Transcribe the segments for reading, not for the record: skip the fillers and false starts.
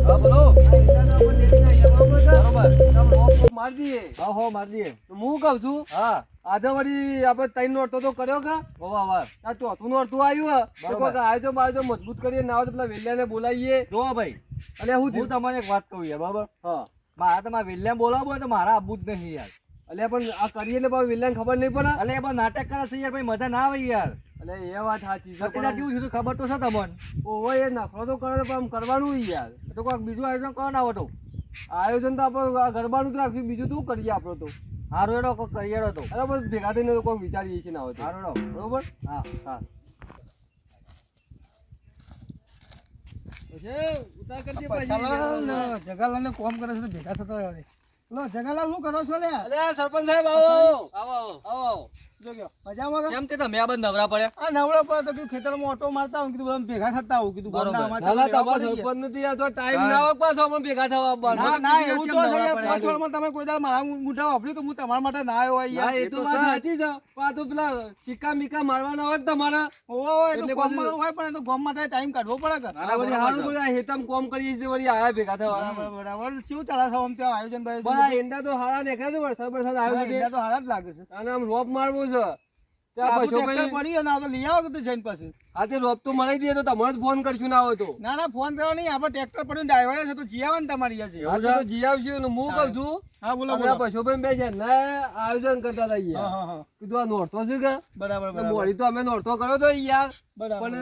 હા બોલો. માર દઈએ. હા હો માર દઈએ. તો હું કહું છું હા આજે વળી આપણે ત્રણ નોરતો તો કર્યો કે વાર આ ચોથું નોરતું આવ્યું બરોબર. આજો બાજો મજબૂત કરીએ ના હોય તો પેલા વેલ્યાને બોલાવીએ જો ભાઈ અને હું હું તમને એક વાત કહું યાર બરાબર. હા મારા તમારે વિલિયમ બોલાવો હોય તો મારા આબુ જ નહીં યાર. એટલે પણ આ કરીએ ને પાછું વેલ્યાને ખબર નહીં પડે અલે એ બધું નાટક કરે છે યાર ભાઈ મજા ના આવે યાર. એટલે એ વાત સાચી છે સત્યનારાયણ કેવું છે ખબર તો છે તમને. ઓહો એ નખરો તો કરે પણ આમ કરવાનું યાર તો કોઈક બીજું આયોજન કરો ના હોય તો આયોજન તો આપણે આ ગરબાનું જ રાખ્યું બીજું શું કરીએ આપણે તો હારો એડો કોઈક કરિયર હતો. અરે બસ ભેગા થઈને તો કોઈ વિચારીએ છીએ ના હોય તો હારો એડો. બરોબર હા હા ઉતાર કરજે જગાલાલ કોમ કરે છે ભેગા થતા રહે. લો જગાલાલ શું કરો છો લે? અરે સરપંચ સાહેબ આવો આવો આવો જો ગયો મજામાં કે? કેમ તે તમે આ બંધ નવરા પડ્યા? આ નવળો પર તો કીધું ખેતરમાં ઓટો મારતા હું કીધું બધા ભેગા થતા હું કીધું બરોબર. ગામના ના ના અમારા તમારા ચાલુ સરપંચ નથી આ તો ટાઈમ ના આવે પાછો આપણે ભેગા થવા આવવાનું. ના ના એવું તો નવરા છે યાર, પડ્યા. પાંચ વર્ષમાં તમે કોઈ દાડો મારા મુઠા વાપર્યું કે હું તમારા માટે ના આવ્યો હોય હા, યાર. એ તો વાત સાચી છે પણ આ તો પેલા સિક્કા મિક્કા મારવાના હોય ને તમારા ઓવો હોય તો એટલે ગામમાં બધું- હોય પણ એ તો ગામ માટે ટાઈમ કાઢવો પડે કે. ના, ના, વળી બરોબર હારું છે. કર્યું, આ હેતમ કોમ કરીએ છીએ વળી આયા ભેગા થવા બરાબર બરાબર. શું ચાલે છે આમ ત્યાં આયોજન બસ બાયોજન? આ એંડા તો હારા દેખાય છે વરસાદ વરસાદ આવ્યો છે એના તો હારા જ લાગે છે. અને આમ રોપ મારવું છે ત્યાં આપણું પછો ટ્રેક્ટર ભાઈ પડી અને આ તો લઈ આવો કીધું જઈને પાસે. આ તે રોપ તો મળી દઈએ તો તમારે જ ફોન કરશું ના હોય તો ના ના ફોન કરવા નહીં, આપણે ટ્રેક્ટર પડ્યું ડ્રાઈવર છે તો જી આવે ને તમારી યાર. આ તો જી આવશું ને હું કહું છું હા બોલો અમે બોલો. આ પશુભાઈ બે છે ને આયોજન કરતા હતા હા યાર હા હા કીધું આ નોરતો છે કે બરાબર એટલે બરાબર મોડી તો અમે નોરતો કર્યો તો યાર બરાબર પણ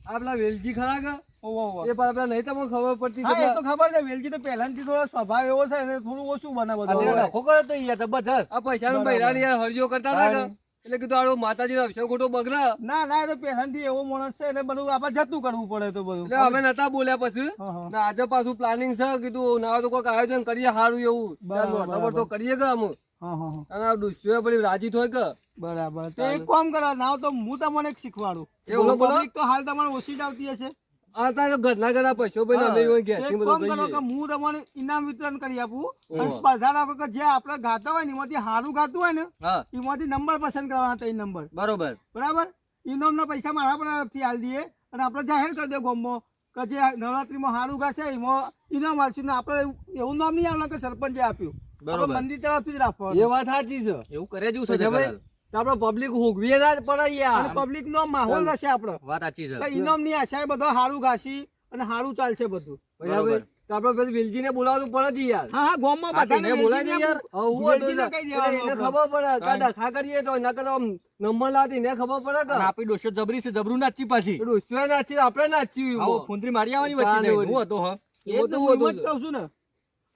આ પેલા વેલજી ખરા કે ઓહો ઓહો. એ પેલા નહીં તમને ખબર પડતી હા કે એ તો ખબર છે, વેલજી તો પહેલાથી થોડો સ્વભાવ એવો છે એટલે થોડું ઓછું બને આ બધું. તેનો નખો કરે તો યાર જબરજસ્ત. આ પૈસા બૈરાની યાર હરજીઓ કરતા હતા કે એટલે કીધું આડો માતાજીનો અભિષેક ખોટો બગડે ના ના એ તો પહેલાથી એવો માણસ છે એટલે બધું આપણે જતું કરવું પડે તો બધું. એટલે અમે નતા બોલ્યા પછી હા, હા. ને આજે પાછું પ્લાનિંગ છે કીધું ના હોય તો કોઈક આયોજન કરીએ સારું એવું બરાબર, ખબર તો કરીએ કે અમે હા હા હા અને આ ડુસ્યો પેલી રાજી થોય કે બરાબર. તો એક કામ કરો ના તો હું તમને એક શીખવાડું. બોલો, બોલો. Public તો હાલ તમારે ઓછી જ આવતી હશે. આ તારે ઘરના ઘરના પૈસો ભાઈ અમે તો ઘેરથી એક બધું કામ કરો કે કહીએ હું તમને ઇનામ વિતરણ કરી આપું અને ઓહો. સ્પર્ધા રાખો કે જે આપણે ગાતા હોય ને એમાંથી સારું ગાતું હોય ને હા એમાંથી નંબર પસંદ કરવાના 3 નંબર. બરોબર. બરાબર. ઇનામના પૈસા મારા તરફથી આલી દઈએ અને આપણે જાહેર કરી દે ગામમાં કે જે નવરાત્રીમાં સારું ગાશે એમાં ઇનામ આલશું ને આપણે એવું નામ નહીં આવે કે સરપંચે આપ્યું. બરોબર. આપણે મંદિર તરફથી જ એ રાખવાનું. વાત સાચી છે એવું કરે જેવું છે પછી ભાઈ, જબરજસ્ત. તો આપણે પબ્લિક હોગવીએ ના જ પડે અને યાર પબ્લિક નો માહોલ રહેશે આપણો. વાત સાચી છે. કે ઇનામની આશાએ બધો સારું ગાશી અને સારું ચાલશે બધું. પછી આપણે- તો આપણે પછી વેલજીને બોલાવવું પડે જ યાર હા હા ગામમાં હા, બધાને તેને બોલાવી દે યાર. હવે હું હતો વેલજીને કહી દેવાનું એને આપણે. ખબર પડે કે ડખા કરીએ તો એના કરતા આમ નંબર લાવતી એને ખબર પડે કે અને આપણી ડોશો જબરી છે જબરું નાચી પાછી. ડુસ્યો નાચી આપણે નાચ્યું આવો એમાં. ફૂંદરી મારી આવવાની વચ્ચે તાને જઈને. વળી. હું હતો હ. એ એવો જ તો હું હતો એમ જ કહું છું ને.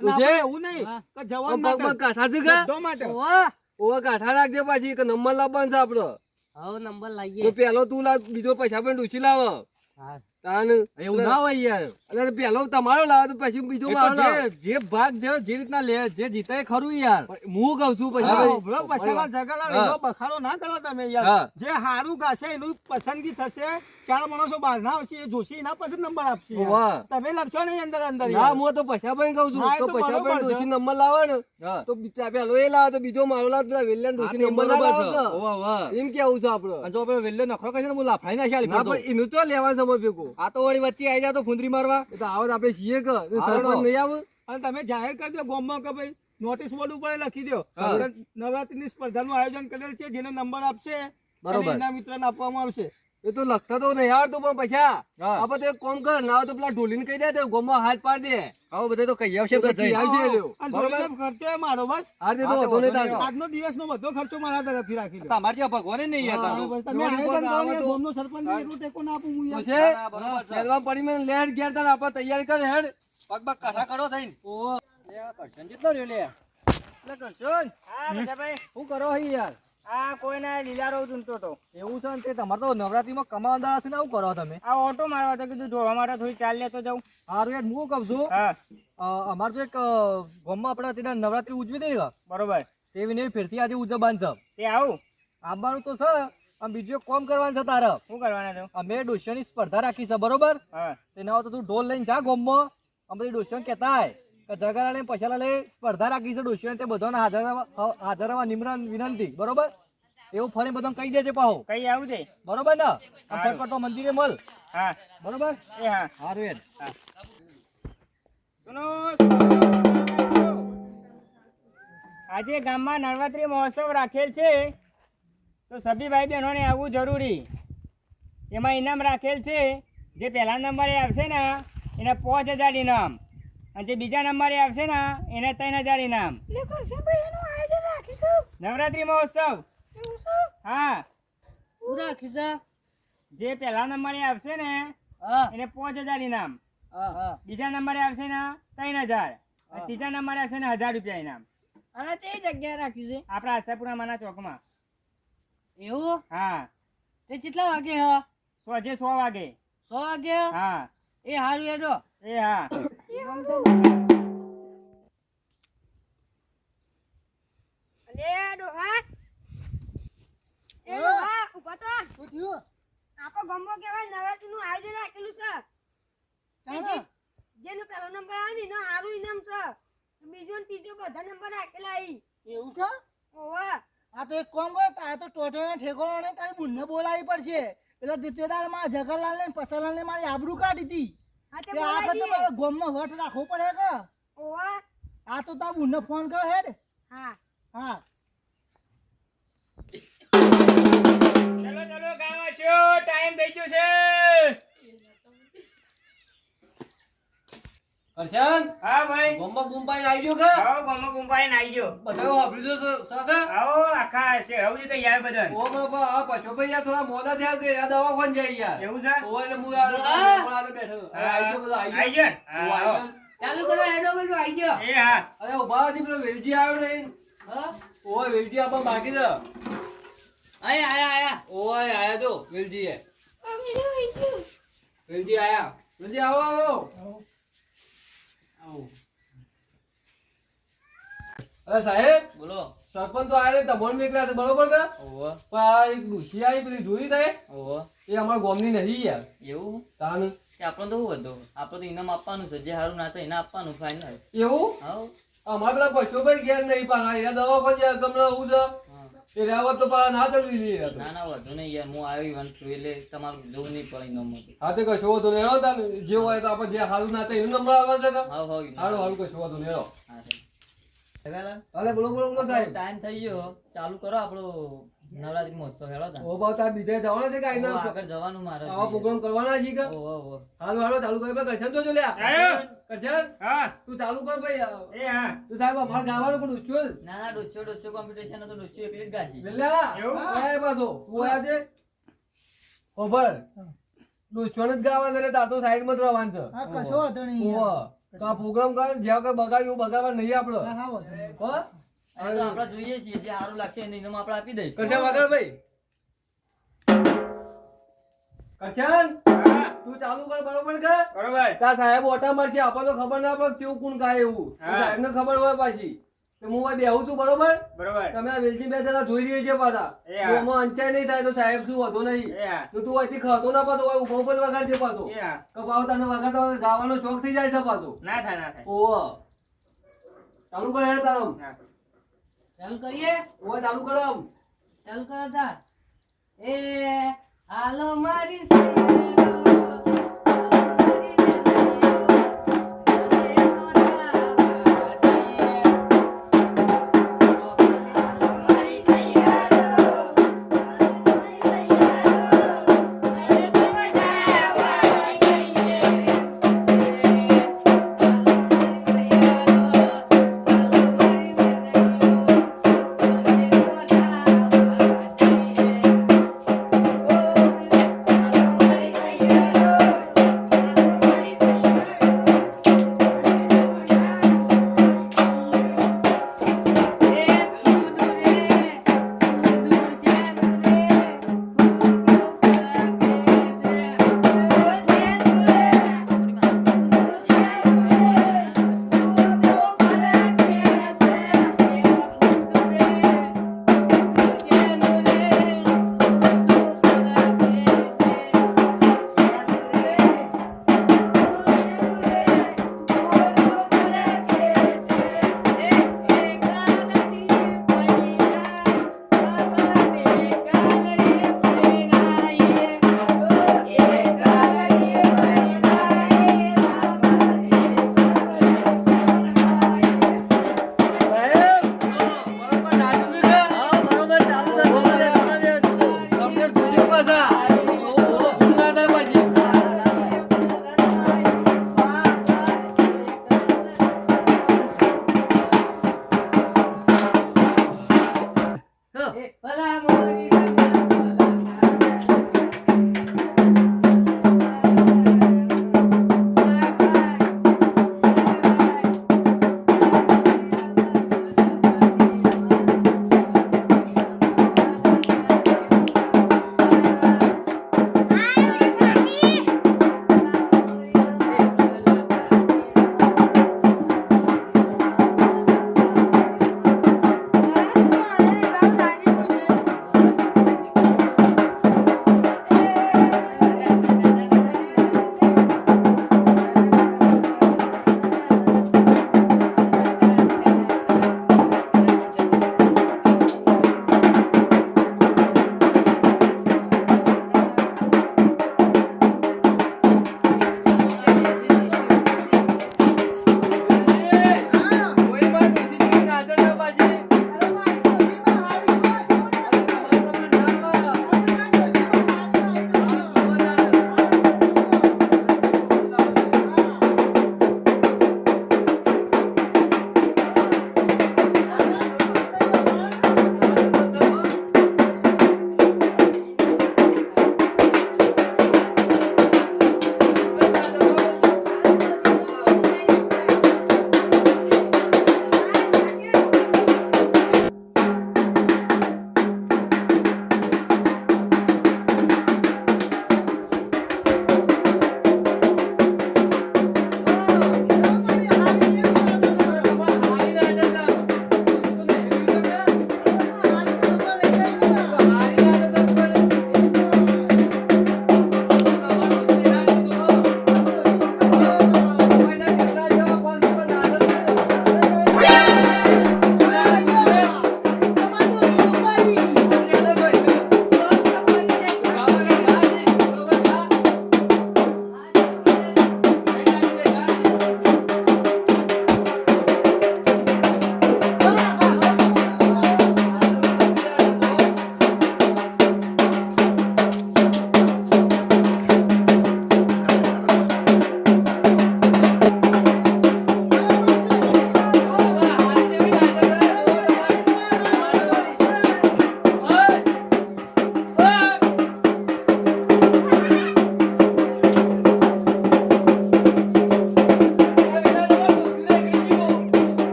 તું અને છે? આપણે એવું નહીં કે જવાન પગ પગ માટે કાઠા છે કે બધો માટે. ઓવા કાઠા રાખજે પાછી કે નંબર લાવવાનો છે આપડે હવે નંબર લાગીએ. તો પેલો તું લાવ બીજો પૈસા પણ ડૂસી લાવ હા. તાન એવું ના હોય યાર. એટલે પેલો તમારો લાવ તો પછી બીજો એ તો મારો લાવ જે ભાગ જે રીતના લે જે જીતે એ ખરું યાર. હું કઉ છું પછી હા, ભાઈ, બરો પછાલા જગાલા હા. એનો બખાડો ના કરો તમે યાર. હા. જે હારું ગાશે એનું પસંદગી થશે. 4 માણસો બહાર ના આવશે એ જોશી એના પછી નંબર આપશે યાર. ઓવા. તમે લડશો નહીં અંદર અંદર ના યાર. હું તો પૈસા પણ કઉ છું હા, એ તો તો પૈસા બરોબર પણ છે. ડોસી નંબર લાવે ને હા. તો પેલો એ લાવે તો બીજો મારો લાવ પેલા વેલ્યાન હા, ડોસી તે નંબર ના બરોબર લાવે છે. કે? ઓવા, ઓવા. એમ કેવું છે આપડે અને જો આપણે વેલ્લો નખરો કરશે ને હું લાફાઈ નાખી આલી ના ફરતો. પણ એનું તો લેવા સમય ભેગો આ તો વળી વચ્ચે આવી જાય તો ફૂંદરી મારવા. એ તો આવત આપણે છીએ કે હાલો. સરપંચ નહીં આવે અને તમે જાહેર કરી દો ગામમાં કે ભાઈ નોટિસ બોર્ડ ઉપર લખી દો હા. કે નવરાત્રીની સ્પર્ધાનું આયોજન કરેલ છે જેનો નંબર આપશે બરોબર. અને એના મિત્રને આપવામાં આવશે. એ તો લખતા તો નહીં આવડતું પણ પૈસા હા. આપણે તો એક કામ કર ના હોય તો પેલા ઢોલીને કહી દે તો ગોમાં હાથ પાડી દે આવું બધું તો કહી આવશે બધા જઈને. આવશે એ રહ્યો. અને બરોબર. ધોળીનો ખર્ચો એ મારો બસ. હાર દે તો હા, તો વધુ નહીં વાંધો થાય. આજનો દિવસનો બધો ખર્ચો મારા તરફથી રાખી દો. તમારે ત્યાં ભગવાને નહીં યાર તારો. બરોબર. તમે જોડી આયોજન પર કરો આવે ને તો- ગામનો સરપંચ ને એટલું ટેકો ના આપું હું તો યાર. છે ના, ના, બરોબર છે. ખેલવા પડી મને લેટ ઘેર તાર આપણે તૈયારી કર હેડ પગ પગ કાઠા કરો થઈને. ઓહો. લે આ કરશન જેટલો રહ્યો લે. લે કરશન, હા બધાભાઈ. શું કરો હી યાર? આ કોઈના લીલારો ચૂંટતો હતો. એવું છે ને તે તમારે તો નવરાત્રીમાં કમાવાના હશે ને આવું કરો તમે. આ ઓટો મારવા હતો કીધું જોવા માટે થોડી ચાલ લેતો જાઉં. હારું યાર હું કહું છું હા અમારે તો એક ગામમાં આપણે અત્યારે નવરાત્રી ઉજવી દઈએ કે, બરોબર. તેવી ને એવી ફેરથી આજે ઉજવવાનું છે. તે આવું આવવાનું તો છે અને બીજું એક કામ કરવાનું છે તારે. શું કરવાના છો? અમે ડોશિયાની સ્પર્ધા રાખી છે બરોબર. હા તેના હોય તો તું ઢોલ લઈને જા ગામમાં. અમે બધી ડોશિયાને કહેતા હોય કે જગાડા લઈને પૈસા લઈ સ્પર્ધા રાખી છે ડોશિયાને તે બધાને હાજર રહેવા નિમ્ર વિનંતી બરોબર. એવું ફરી બધાને કહી દેજે પાહો કઈ આવું છે? બરોબર ને. હારું. ફટફટ તો મંદિરે મળ હા બરોબર. એ હા હારું યાર. હા સુનો, સુનો. આજે ગામમાં નવરાત્રી મહોત્સવ રાખેલ છે તો સભી ભાઈ બહેનોને આવવું જરૂરી. એમાં ઇનામ રાખેલ છે. જે પહેલા નંબરે આવશે ને એને 5000 ઇનામ, અને જે બીજા નંબરે આવશે ને એને 3000 ઇનામ. નવરાત્રી મહોત્સવ. હા, જે પહેલા નંબરે આવશે ને એને 5000 ઇનામ, બીજા નંબરે આવશે ને 3000, અને ત્રીજા નંબરે આવશે ને 1000 રૂપિયા ઇનામ. અને તે જગ્યાએ રાખ્યું છે આપણા આશાપુરા માના ચોકમાં. એવું હા, તે કેટલા વાગે હ જે 100 વાગે. 100 વાગે હ? હા, એ હારું એડો એ હા. અલે ડોહા, એ ડોહા ઉભા તો. શું થયું? આપણો ગામમાં કેવાય નવરાત્રીનું આયોજન રાખેલું છે. ચાલો. જેનો પહેલો નંબર આવે ને એનો સારું ઇનામ છે. બીજો ને ત્રીજો બધા નંબર રાખેલા અહીં. એવું છે? ઓવા આ તો એક કામ કરો, આ તો ટોટો ઠેકોણો ને તારી બુનને બોલાવી પડશે. પેલા દિત્તેદાર માં જગરલાલ ને પસાલાલ ને મારી આબરૂ કાઢી હતી હા તે કે આ વખતે બોલાવીએ. મારે ગામમાં વટ રાખવો પડે કે ઓવા આ તો તાર બુનને ફોન કરો હેડ. હા હા ચલો ચલો ગામ આશો, ટાઈમ થઈ ગયો છે. કરશન હા ભાઈ, ગોમમાં બૂમ પાડીને આવી ગયો કે આવો ગામમાં કુંભાઈ નાઈ ગયો. બધા વાપરી દો સાથે આવો આખા શેરવજી તૈયાર બધા. ઓ બાપા આ પછો ભાઈ યાર થોડા મોડા થયા કે આ દવા કોણ જાય યાર એવું છે? ઓ એટલે હું આ બેઠો આવી ગયો બધા આઈ ગયો ને? ઓ હા, આવી આવો. ગયો ચાલુ કરો એડો બેડો આવી ગયો એ હા. અરે ઉભા હતી પેલો વેલજી આવ્યો નહીં હા ઓય વેલજી આપા બાકી છે આયા આયા આયા ઓય આયા જો વેલજી હે વેલજી આયા વેલજી આવો આવો આવો અરે સાહેબ બોલો. સરપંચ તો આયા તમને મેકલા છે બરોબર કે ઓહો પણ આ એક ડુસી આવી પેલી જોઈ થાય ઓહો એ અમારા ગામની નહીં યાર એવું તાનું કે આપણને તો શું હતું, આપણે તો ઇનામ આપવાનું છે, જે સારું નાચે એને આપવાનું ફાઇનલ. એવું હાઉ અમારે પેલા પછો ભાઈ ઘેર નહીં પાના એના દવા કોઈ જાય ગમલા હું છે એ રહેવા તો પાછા ના ચલવી લઈએ ના ના વધુ નહીં યાર, હું આવી વન છું એટલે તમારું જોવું નહીં પડે ઇનામમાં. હા તે કશો વાંધો નહીં હેડો તાને જે હોય તો આપણે જે હારું ના થાય એનું નંબર આવવા છે કે હાઉ હાઉ હારું હારું કશો વાંધો નહીં હેડો હા જગાલાલ, અરે બોલો બોલો બોલો સાહેબ ટાઈમ થઈ ગયો, ચાલુ કરો આપણો નવરાત્રી મહોત્સવ. હેડો તા. ઓ બાવ તાર બીજે જવાના છે કે ઓહો, આઈના આગળ જવાનું મારે. આવા પ્રોગ્રામ કરવાના છે કે ઓહો ઓહો હારું હારું ચાલુ કરી કરશન તો જો લ્યા આયો. કરશન હા, તું ચાલુ કર ભાઈ એ હા. તું સાહેબ અમારે ગાવાનું પણ ઉચ્ચુલ ના ના ડોચો ડોચો કોમ્પિટિશન હતો, ડોચો એકલી જ ગાશી. વેલ્યા એવું? આય પાછો તું આયા છે ખબર ડોચોને જ ગાવાનું એટલે તાર તો સાઈડમાં જ રહેવાનું છે હા કશો વાંધો નહીં ઓહો તો આ પ્રોગ્રામ કરે જ્યાં કઈ બગાડ્યું એવું બગાડવા નહીં આપણો હા હા વાંધો નહીં. હો આ તો આપણે જોઈએ છીએ, જે સારું લાગશે એને ઇનામ આપણે આપી દઈશું. કરશન વગર ભાઈ કરશન હા, તું ચાલુ કર બરોબર કે બરોબર. તાર સાહેબ ઓટા મારશે આપણને તો ખબર ના પડે કેવું કોણ ગાય એવું હા. સાહેબ ને ખબર હોય પાછી તો હું અહીં બેહું છું બરોબર બરોબર. તમે આ વેલજી બે જણા જોઈ રહ્યા છે પાછા એ હા. એમાં અંચાઈ નહીં થાય તો સાહેબ શું વધુ નહીં એ હા. તો તું અહીંથી ખાતો ના પાછો હોય ઉભો ઉપર વગાડજે પાછો એ હા. કપાવ તને વગાડતા વખતે ગાવાનો શોખ થઈ જાય છે પાછો ના થાય, ના થાય. ઓહો ચાલુ કર યાર તારમ હા. ચાલુ કરીએ ઓહો ચાલુ કર આમ ચાલુ કરો તાર એ હાલો મારી સૈયરો, હાલો મારી સૈયરો,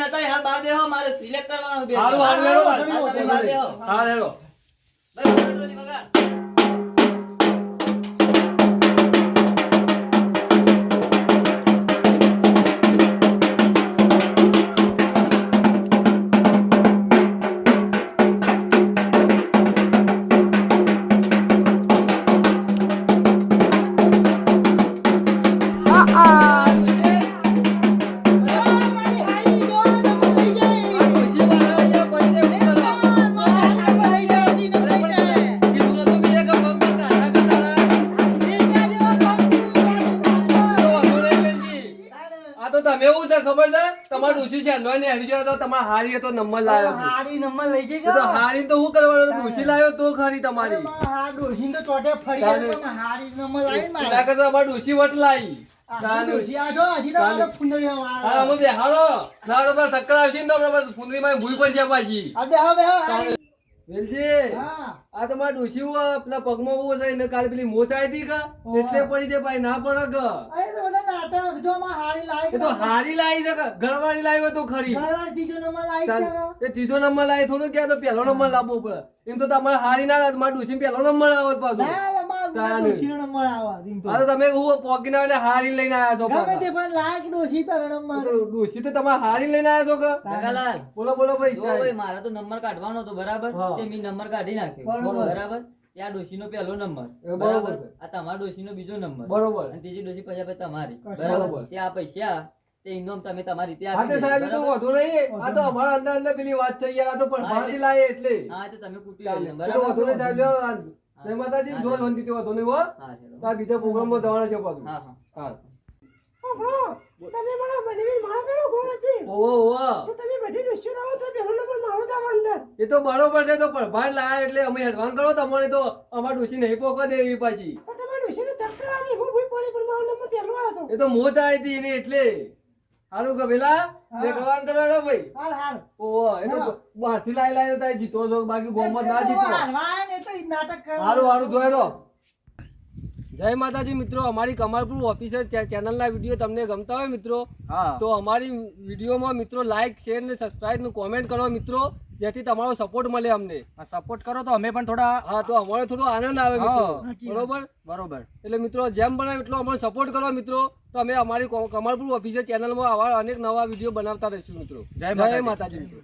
અત્યારે હાલ બહાર બેહો, મારે સિલેક્ટ કરવાનો બે. હારું હારું હેડો હા, તમે બહાર બેહો. હા હેડો બસ, વગાડ ડોલી, વગાડ. આ તો તમે એવું છે ખબર છે તમારું ડોશી છે નોય ને હેડી ગયો તો તમારા હારી તો નંબર લાવ્યો છે હારી નંબર લઈ જઈ એ તો હારી તો શું કરવાનું ડોશી લાવ્યો તો ખરી તમારી ડોશી તો ચોટે ફરી તાને. આવ્યો, પણ હારી નંબર લાવી ને એના કરતા તમારી ડોશી વટ લાવી આ ડોશી આ જો, હજી તો તાને. આ ફૂંદડીયા હા વાળા. અમે બેહાડો ના તો પેલા ચક્કર આવશે ને તો આપણે ફૂંદરીમાં ભૂઈ પડી જાય પાછી આ બેહો, બેહો, હારી. વેલજી હા. આ તમારા ડોશી પેલા પગમાં બહુ છે એને કાલે પેલી મોચ આવી હતી કે એટલે પડી જાય ભાઈ ના પડે કે અરે તો બધા નાટક જો માં હારી લાવી એ તો હારી લાવી છે કે ઘરવાળી લાવી હોય તો ખરી ઘરવાળી ત્રીજો નંબર લાવી છે કે? એ ત્રીજો નંબર લાવી થોડું ક્યાં તો પહેલો નંબર લાવવો પડે એમ તો તમારે હારી ના લાવે મારા ડોશી પહેલો નંબર લાવો જ પાછો ના, મારા તાને. ડોશીનો નંબર આવા દીન તો. આ તો તમે હું પોકી ના એટલે હારી લઈને આવ્યા છો ગમે પાછા. તે પણ લાય કે ડોશી પહેલો નંબર. તો ડોશી તો તમારે હારી લઈને આવ્યા છો કે કાકાલાલ, બોલો બોલો ભાઈ જો ભાઈ મારે તો નંબર કાઢવાનો હતો બરાબર હા. તે મેં નંબર કાઢી નાખ્યો બરોબર. બરાબર ત્યાં ડોશીનો પહેલો નંબર એ બરોબર બરાબર છે. આ તમારા ડોશીનો બીજો નંબર બરોબર અને ત્રીજી ડોશી પછી તમારી બરોબર. બરાબર ત્યાં પૈસા તે ઇનામ તમે તમારી રીતે હા તે આપી સાહેબ એ દેજો, તો બરાબર? વધુ નહીં આ તો અમારા અંદર અંદર પેલી વાત થઈ યાર આ તો પણ હા, બહારથી એટલે- લાવી એટલે હા તો તમે કૂટી ચાલે. લેજો, એ તો વધુ નહીં બરાબર સાહેબ લ્યો જય માતાજી હા, જો હા. શાંતિથી વધુ નહીં હો હા ચલો. આ બીજા પ્રોગ્રામમાં જવાના છે પાછું હા હા હા તમે મારા બધી મારા કરો ગો વચ્ચે. ઓહો ઓહો તો તમે બધી ડોશીઓ લાવો તો પહેલો નંબર મારો જ આવે અંદર. એ તો બરોબર છે તો પ્રભાત લાયા એટલે અમે એડવાન્સ કરો તમારે તો અમાર ડોશી નહીં પોકવા દેવી પાછી પણ તમારા ડોશીને ચક્કર આવી, હું ભૂલ પડી, પણ મારો નંબર પહેલો આવ્યો હતો. એ તો મોજ આવી હતી એની એટલે હારું કે પેલા દેખવાન કરવાનો ભાઈ હાલ, હાલ. ઓહો એ તો બહારથી લાઈ લાઈ તારે જીતો છો બાકી ગોમમાં ના એટલે તો જીતો હારવા આવ્યા ને એટલે ઈ નાટક કરવાનું. હારું હારું જોયેલો જય માતાજી મિત્રો અમારી કમાલપુર ઓફિસર ચેનલના વિડીયો તમને ગમતા હોય મિત્રો હા તો અમારી વિડીયોમાં મિત્રો લાઈક શેર ને સબસ્ક્રાઇબ નું કોમેન્ટ કરો મિત્રો જેથી તમારો સપોર્ટ મળે અમને સપોર્ટ કરો તો અમે પણ થોડા હા તો અમારે થોડો આનંદ આવે મિત્રો હા. બરોબર બરોબર એટલે મિત્રો જેમ બને એટલો અમને સપોર્ટ કરો મિત્રો તો અમે અમારી કમાલપુર ઓફિસર ચેનલમાં આવા અનેક નવા વિડીયો બનાવતા રહીશું મિત્રો જય જય માતાજી મિત્રો